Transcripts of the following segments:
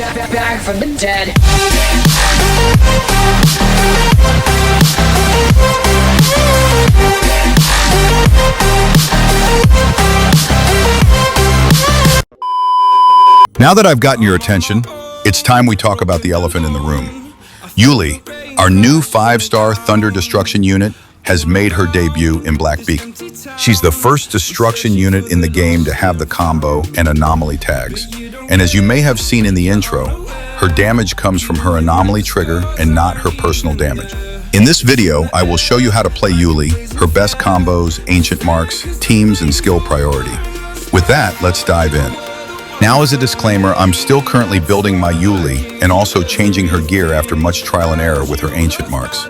Back from the dead. Now that I've gotten your attention, it's time we talk about the elephant in the room. Yuli, our new 5-star Thunder Destruction unit, has made her debut in Blackbeak. She's the first destruction unit in the game to have the combo and anomaly tags. And as you may have seen in the intro, her damage comes from her anomaly trigger and not her personal damage. In this video, I will show you how to play Yuli, her best combos, ancient marks, teams, and skill priority. With that, let's dive in. Now, as a disclaimer, I'm still currently building my Yuli and also changing her gear after much trial and error with her ancient marks.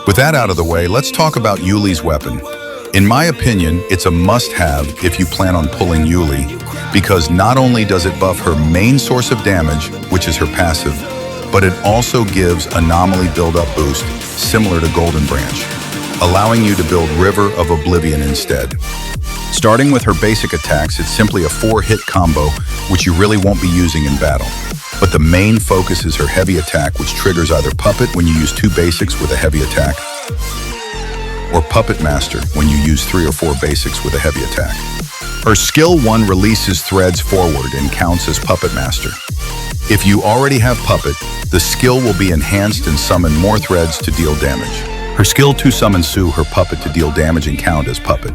With that out of the way, let's talk about Yuli's weapon. In my opinion, it's a must-have if you plan on pulling Yuli, because not only does it buff her main source of damage, which is her passive, but it also gives anomaly build-up boost, similar to Golden Branch, allowing you to build River of Oblivion instead. Starting with her basic attacks, it's simply a 4-hit combo, which you really won't be using in battle. But the main focus is her heavy attack, which triggers either Puppet when you use 2 basics with a heavy attack, or Puppet Master when you use 3 or 4 basics with a heavy attack. Her skill 1 releases threads forward and counts as Puppet Master. If you already have Puppet, the skill will be enhanced and summon more threads to deal damage. Her skill 2 summons Sue, her Puppet, to deal damage and count as Puppet.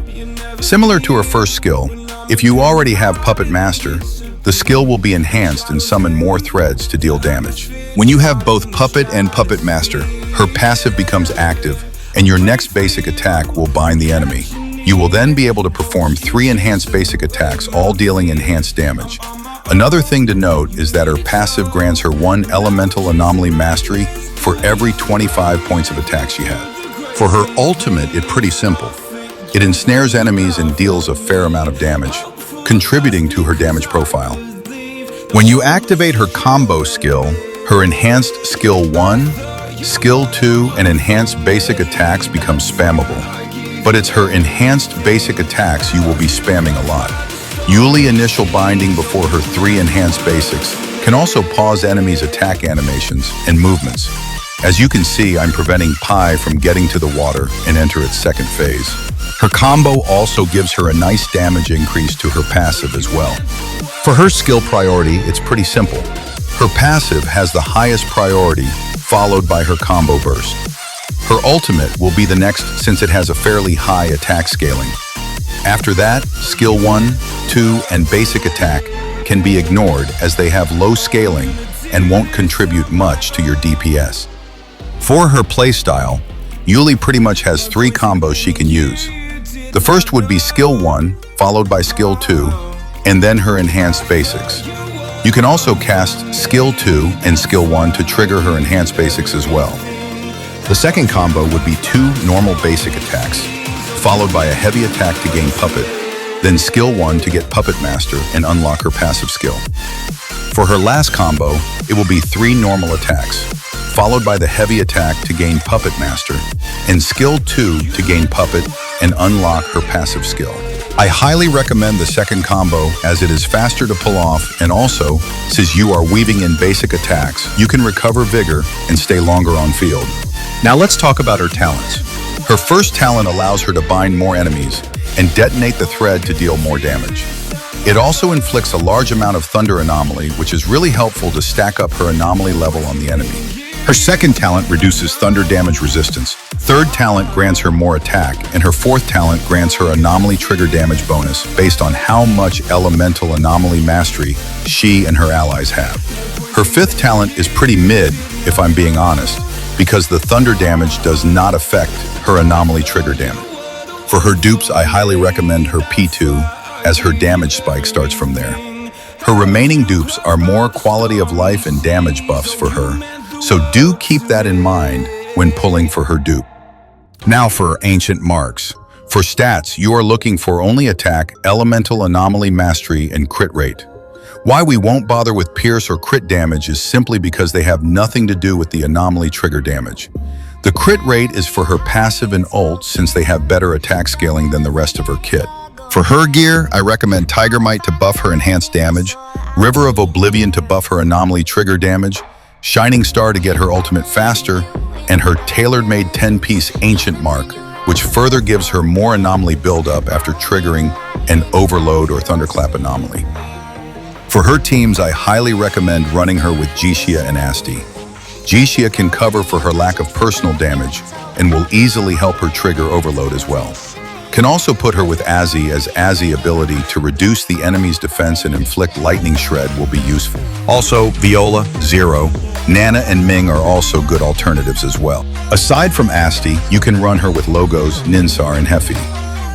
Similar to her first skill, if you already have Puppet Master, the skill will be enhanced and summon more threads to deal damage. When you have both Puppet and Puppet Master, her passive becomes active, and your next basic attack will bind the enemy. You will then be able to perform 3 enhanced basic attacks, all dealing enhanced damage. Another thing to note is that her passive grants her 1 elemental anomaly mastery for every 25 points of attack she had. For her ultimate, it's pretty simple. It ensnares enemies and deals a fair amount of damage, contributing to her damage profile. When you activate her combo skill, her enhanced skill 1, skill 2, and enhanced basic attacks become spammable. But it's her enhanced basic attacks you will be spamming a lot. Yuli initial binding before her 3 enhanced basics can also pause enemies' attack animations and movements. As you can see, I'm preventing Pi from getting to the water and enter its second phase. Her combo also gives her a nice damage increase to her passive as well. For her skill priority, it's pretty simple. Her passive has the highest priority, followed by her combo burst. Her ultimate will be the next since it has a fairly high attack scaling. After that, skill 1, 2, and basic attack can be ignored as they have low scaling and won't contribute much to your DPS. For her playstyle, Yuli pretty much has 3 combos she can use. The first would be skill 1, followed by skill 2, and then her enhanced basics. You can also cast skill 2 and skill 1 to trigger her enhanced basics as well. The second combo would be 2 normal basic attacks, followed by a heavy attack to gain Puppet, then skill 1 to get Puppet Master and unlock her passive skill. For her last combo, it will be 3 normal attacks, followed by the heavy attack to gain Puppet Master, and skill 2 to gain Puppet and unlock her passive skill. I highly recommend the second combo as it is faster to pull off, and also, since you are weaving in basic attacks, you can recover vigor and stay longer on field. Now let's talk about her talents. Her first talent allows her to bind more enemies and detonate the thread to deal more damage. It also inflicts a large amount of thunder anomaly, which is really helpful to stack up her anomaly level on the enemy. Her second talent reduces thunder damage resistance. Third talent grants her more attack, and her fourth talent grants her anomaly trigger damage bonus based on how much elemental anomaly mastery she and her allies have. Her fifth talent is pretty mid, if I'm being honest, because the thunder damage does not affect her anomaly trigger damage. For her dupes, I highly recommend her P2, as her damage spike starts from there. Her remaining dupes are more quality of life and damage buffs for her, so do keep that in mind when pulling for her dupe. Now for her ancient marks. For stats, you are looking for only attack, elemental anomaly mastery, and crit rate. Why we won't bother with pierce or crit damage is simply because they have nothing to do with the anomaly trigger damage. The crit rate is for her passive and ult since they have better attack scaling than the rest of her kit. For her gear, I recommend Tiger Might to buff her enhanced damage, River of Oblivion to buff her anomaly trigger damage, Shining Star to get her ultimate faster, and her tailored-made 10-piece Ancient Mark, which further gives her more anomaly build-up after triggering an Overload or Thunderclap anomaly. For her teams, I highly recommend running her with Jixia and Asti. Jixia can cover for her lack of personal damage and will easily help her trigger Overload as well. Can also put her with Azzy, as Azzy ability to reduce the enemy's defense and inflict Lightning Shred will be useful. Also, Viola, Zero, Nana and Ming are also good alternatives as well. Aside from Asti, you can run her with Logos, Ninsar and Hefi.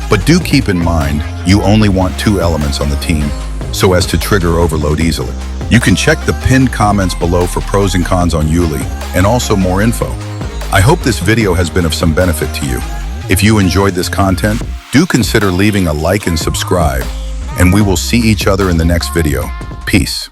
But do keep in mind, you only want 2 elements on the team, so as to trigger Overload easily. You can check the pinned comments below for pros and cons on Yuli, and also more info. I hope this video has been of some benefit to you. If you enjoyed this content, do consider leaving a like and subscribe, and we will see each other in the next video. Peace.